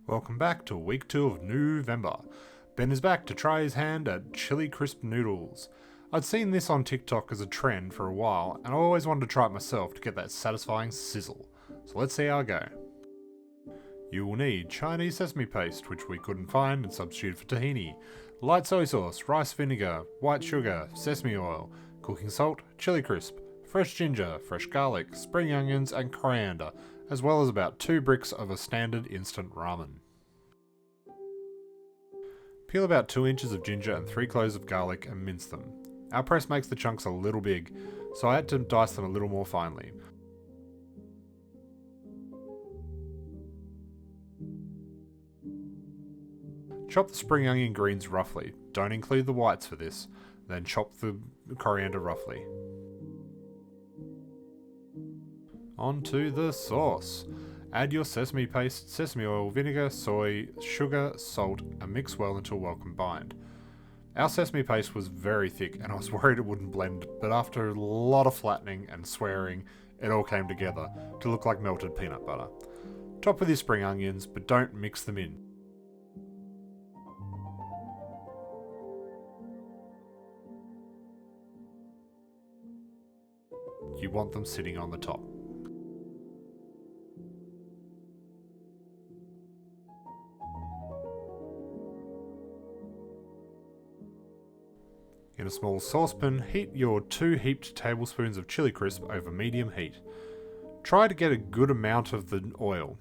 Welcome back to week 2 of November. Ben is back to try his hand at chili crisp noodles. I'd seen this on TikTok as a trend for a while, and I always wanted to try it myself to get that satisfying sizzle. So let's see how I go. You will need Chinese sesame paste, which we couldn't find and substituted for tahini, light soy sauce, rice vinegar, white sugar, sesame oil, cooking salt, chili crisp, fresh ginger, fresh garlic, spring onions and coriander, as well as about 2 bricks of a standard instant ramen. Peel about 2 inches of ginger and 3 cloves of garlic and mince them. Our press makes the chunks a little big, so I had to dice them a little more finely. Chop the spring onion greens roughly, don't include the whites for this, then chop the coriander roughly. On to the sauce. Add your sesame paste, sesame oil, vinegar, soy, sugar, salt, and mix well until well combined. Our sesame paste was very thick and I was worried it wouldn't blend, but after a lot of flattening and swearing, it all came together to look like melted peanut butter. Top with your spring onions, but don't mix them in. You want them sitting on the top. In a small saucepan, heat your 2 heaped tablespoons of chili crisp over medium heat. Try to get a good amount of the oil.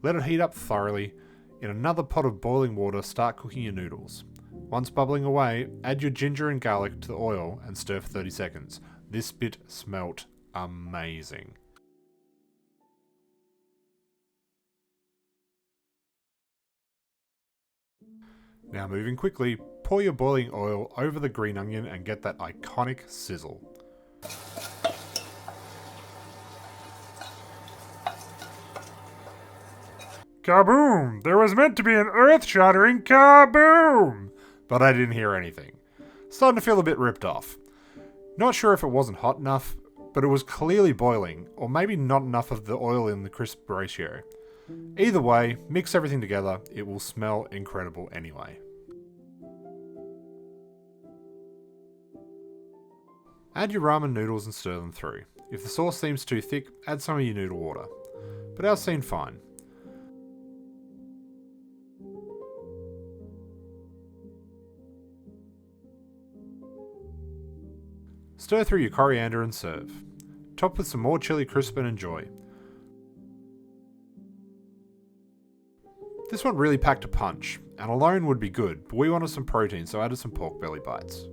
Let it heat up thoroughly. In another pot of boiling water, start cooking your noodles. Once bubbling away, add your ginger and garlic to the oil and stir for 30 seconds. This bit smelt amazing. Now moving quickly, pour your boiling oil over the green onion and get that iconic sizzle. Kaboom! There was meant to be an earth-shattering kaboom! But I didn't hear anything. Starting to feel a bit ripped off. Not sure if it wasn't hot enough, but it was clearly boiling, or maybe not enough of the oil in the crisp ratio. Either way, mix everything together, it will smell incredible anyway. Add your ramen noodles and stir them through. If the sauce seems too thick, add some of your noodle water. But ours seemed fine. Stir through your coriander and serve. Top with some more chili crisp and enjoy. This one really packed a punch, and alone would be good, but we wanted some protein so I added some pork belly bites.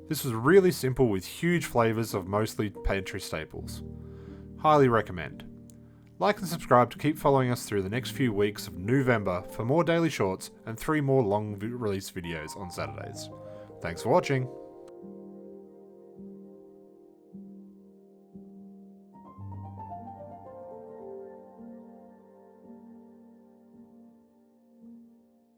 This was really simple with huge flavours of mostly pantry staples. Highly recommend. Like and subscribe to keep following us through the next few weeks of November for more daily shorts and 3 more long release videos on Saturdays. Thanks for watching.